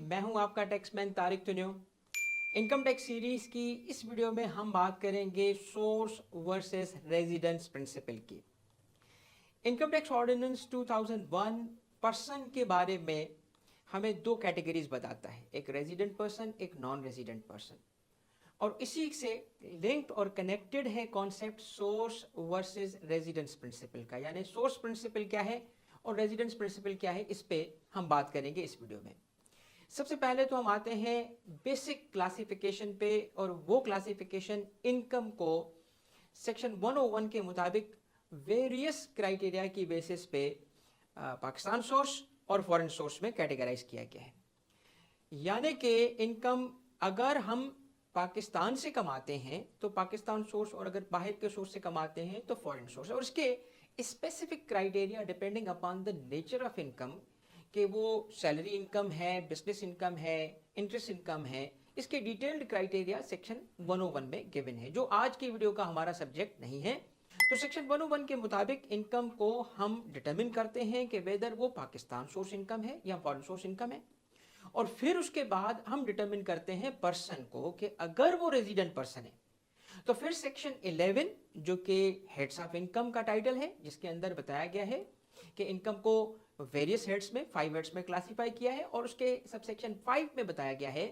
मैं हूं आपका टैक्समैन तारिक तुन्यो। इनकम टैक्स सीरीज की इस वीडियो में हम बात करेंगे सोर्स वर्सेस रेजिडेंस प्रिंसिपल की। इनकम टैक्स ऑर्डिनेंस 2001 पर्सन के बारे में हमें दो कैटेगरीज बताता है, एक रेजिडेंट पर्सन, एक नॉन रेजिडेंट पर्सन। और इसी से लिंक्ड और कनेक्टेड है concept source versus residence principle का, यानी सोर्स प्रिंसिपल क्या है और रेजिडेंस प्रिंसिपल क्या है, इस पे हम बात करेंगे इस वीडियो में। सबसे पहले तो हम आते हैं बेसिक क्लासिफिकेशन पे, और वो क्लासिफिकेशन इनकम को सेक्शन 101 के मुताबिक वेरियस क्राइटेरिया की बेसिस पे पाकिस्तान सोर्स और फॉरेन सोर्स में कैटेगराइज किया गया है। यानी कि इनकम अगर हम पाकिस्तान से कमाते हैं तो पाकिस्तान सोर्स, और अगर बाहर के सोर्स से कमाते हैं तो फॉरेन सोर्स। और इसके specific criteria depending upon the nature of income, कि वो सैलरी इनकम है, बिजनेस इनकम है, इंटरेस्ट इनकम है, इसके डिटेल्ड क्राइटेरिया सेक्शन 101 में गिवन है, जो आज की वीडियो का हमारा सब्जेक्ट नहीं है। तो सेक्शन 101 के मुताबिक इनकम को हम डिटरमिन करते हैं कि वेदर वो पाकिस्तान सोर्स इनकम है या फॉरेन सोर्स इनकम है। और फिर उसके बाद हम डिटरमिन करते हैं पर्सन को, कि अगर वो रेजिडेंट पर्सन है तो फिर सेक्शन 11 जो कि हेड्स ऑफ इनकम का टाइटल है, जिसके अंदर बताया गया है कि इनकम को वेरियस हेड्स में 5 हेड्स में क्लासिफाई किया है, और उसके सबसेक्शन 5 में बताया गया है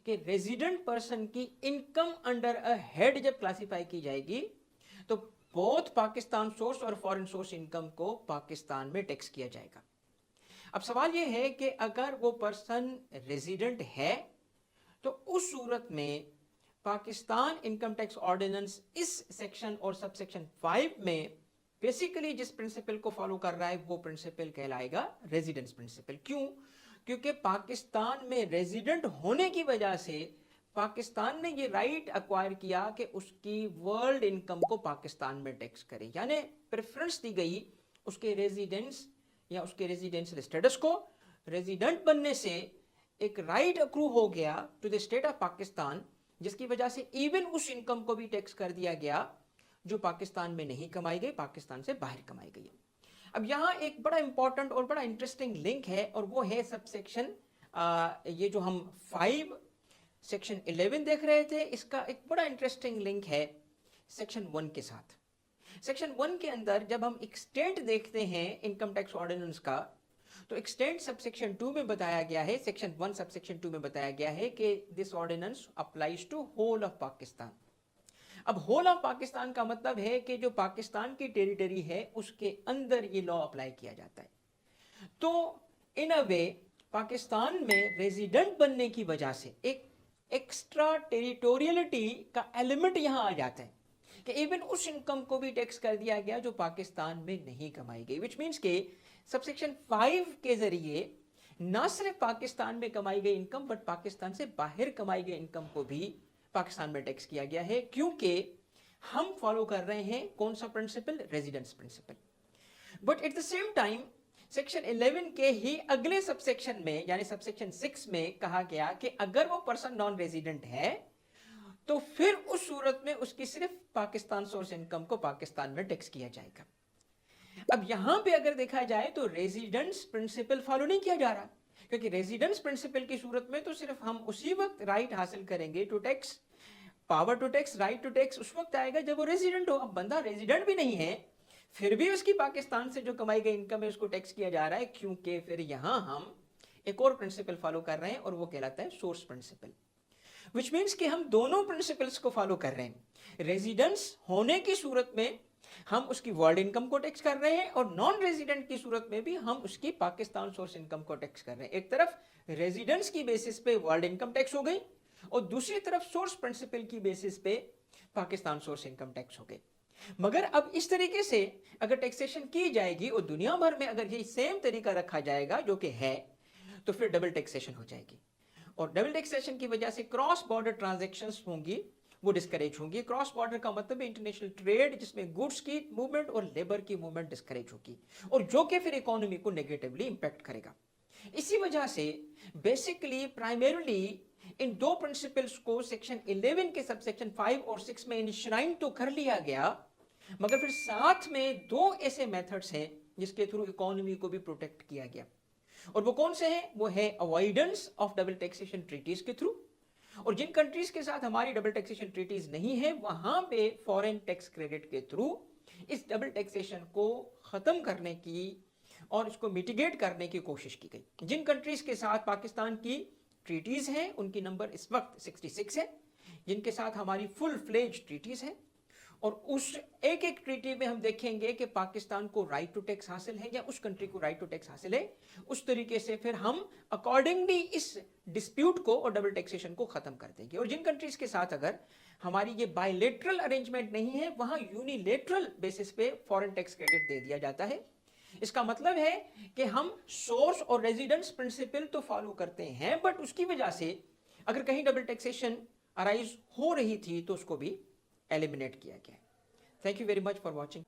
कि रेजिडेंट पर्सन की इनकम अंडर अ हेड जब क्लासिफाई की जाएगी तो बोथ पाकिस्तान सोर्स और फॉरेन सोर्स इनकम को पाकिस्तान में टैक्स किया जाएगा। अब सवाल यह है कि अगर वो पर्सन रेजिडेंट है तो उस सूरत में पाकिस्तान इनकम टैक्स ऑर्डिनेंस इस सेक्शन और सबसेक्शन 5 में बेसिकली जिस प्रिंसिपल को फॉलो कर रहा है वो प्रिंसिपल कहलाएगा रेजिडेंस प्रिंसिपल। क्यों? क्योंकि पाकिस्तान में रेजिडेंट होने की वजह से पाकिस्तान ने ये राइट एक्वायर किया कि उसकी वर्ल्ड इनकम को पाकिस्तान में टैक्स करे, यानी प्रेफरेंस दी गई उसके रेजिडेंस या उसके रेजिडेंशियल स्टेटस को। रेजिडेंट बनने से एक राइट अक्रू हो गया to the state of Pakistan, जिसकी वजह से इवन उस इनकम को भी टैक्स कर दिया गया जो पाकिस्तान में नहीं कमाई गई, पाकिस्तान से बाहर कमाई गई। अब यहाँ एक बड़ा इंपॉर्टेंट और बड़ा इंटरेस्टिंग लिंक है, और वो है सबसेक्शन ये जो हम 5 सेक्शन 11 देख रहे थे, इसका एक बड़ा इंटरेस्टिंग लिंक है सेक्शन 1 के साथ। सेक्शन 1 के अंदर जब हम एक्सटेंट देखते हैं इनकम टैक्स ऑर्डिनेंस का, तो एक्सटेंट सबसेक्शन 2 में बताया गया है, सेक्शन 1 सबसेक्शन 2 में बताया गया है कि this ordinance applies to whole of Pakistan. अब होल ऑफ पाकिस्तान का मतलब है कि जो पाकिस्तान की टेरिटरी है उसके अंदर ये लॉ अप्लाई किया जाता है। तो इन अ वे पाकिस्तान में रेजिडेंट बनने की वजह से एक एक्स्ट्रा टेरिटोरियलिटी का एलिमेंट यहां आ जाता है कि इवन उस इनकम को भी टैक्स कर दिया गया जो पाकिस्तान में नहीं कमाई गई, विच मीन्स के सबसेक्शन 5 के जरिए ना सिर्फ पाकिस्तान में कमाई गई इनकम बट पाकिस्तान से बाहर कमाई गई इनकम को भी पाकिस्तान में टैक्स किया गया है, क्योंकि हम फॉलो कर रहे हैं कौन सा principle? Residence principle. But at the same time section 11 के ही अगले सबसेक्शन में यानी सबसेक्शन 6 में कहा गया कि अगर वो पर्सन नॉन रेजिडेंट है तो फिर उस सूरत में उसकी सिर्फ पाकिस्तान सोर्स इनकम को पाकिस्तान में टैक्स किया जाएगा। अब यहां पे अगर देखा जाए तो रेजिडेंस प्रिंसिपल फॉलो नहीं किया जा रहा, क्योंकि रेजिडेंस प्रिंसिपल की सूरत में तो सिर्फ हम उसी वक्त राइट हासिल करेंगे to tax, power to tax, right to tax उस वक्त आएगा जब वो रेजिडेंट हो। अब बंदा रेजिडेंट भी नहीं है फिर भी उसकी पाकिस्तान से जो कमाई गई इनकम है उसको टैक्स किया जा रहा है, क्योंकि फिर यहां हम एक और प्रिंसिपल फॉलो कर रहे हैं और वो कहलाता है सोर्स प्रिंसिपल। विच मीन्स कि हम दोनों प्रिंसिपल्स को फॉलो कर रहे हैं। रेजिडेंस होने की सूरत में हम उसकी वर्ल्ड इनकम को टैक्स कर रहे हैं, और नॉन रेजिडेंट की सूरत में भी हम उसकी पाकिस्तान सोर्स इनकम को टैक्स कर रहे हैं। एक तरफ रेजिडेंस की बेसिस पे वर्ल्ड इनकम टैक्स हो गई और दूसरी तरफ सोर्स प्रिंसिपल की बेसिस पे पाकिस्तान सोर्स इनकम टैक्स हो गई। मगर अब इस तरीके से अगर टैक्सेशन की जाएगी और दुनिया भर में अगर ये सेम तरीका रखा जाएगा जो कि है, तो फिर डबल टैक्सेशन हो जाएगी, और डबल टैक्सेशन की वजह से क्रॉस बॉर्डर ट्रांजैक्शंस होंगी वो डिस्करेज होंगी। क्रॉस बॉर्डर का मतलब है इंटरनेशनल ट्रेड, जिसमें गुड्स की मूवमेंट और लेबर की मूवमेंट डिस्करेज होगी, और जो कि फिर इकोनॉमी को नेगेटिवली इंपैक्ट करेगा। इसी वजह से बेसिकली प्राइमरीली इन दो प्रिंसिपल्स को सेक्शन 11 के सबसेक्शन 5 और 6 में इनश्राइन तो कर लिया गया, मगर फिर साथ में दो ऐसे मेथड्स हैं जिसके थ्रू इकोनॉमी को भी प्रोटेक्ट किया गया। और वो कौन से हैं? वो है avoidance of double taxation treaties के थ्रू। और जिन कंट्रीज के साथ हमारी डबल टैक्सेशन ट्रीटीज नहीं है वहां पे फॉरेन टैक्स क्रेडिट के थ्रू इस डबल टैक्सेशन को खत्म करने की और इसको मिटिगेट करने की कोशिश की गई। जिन कंट्रीज के साथ पाकिस्तान की ट्रीटीज हैं उनकी नंबर इस वक्त 66 है, जिनके साथ हमारी फुल फ्लेज ट्रीटीज है। और उस एक एक ट्रीटी में हम देखेंगे कि पाकिस्तान को राइट टू टैक्स हासिल है या उस कंट्री को राइट टू टैक्स हासिल है, उस तरीके से फिर हम अकॉर्डिंगली इस डिस्प्यूट को और डबल टैक्सेशन को खत्म कर देंगे। और जिन कंट्रीज के साथ अगर हमारी ये बायलेटरल अरेंजमेंट नहीं है वहां यूनिलेटरल बेसिस पे फॉरेन टैक्स क्रेडिट दे दिया जाता है। इसका मतलब है कि हम सोर्स और रेजिडेंस प्रिंसिपल तो फॉलो करते हैं, बट उसकी वजह से अगर कहीं डबल टैक्सेशन अराइज हो रही थी तो उसको भी एलिमिनेट किया गया। Thank you very much for watching.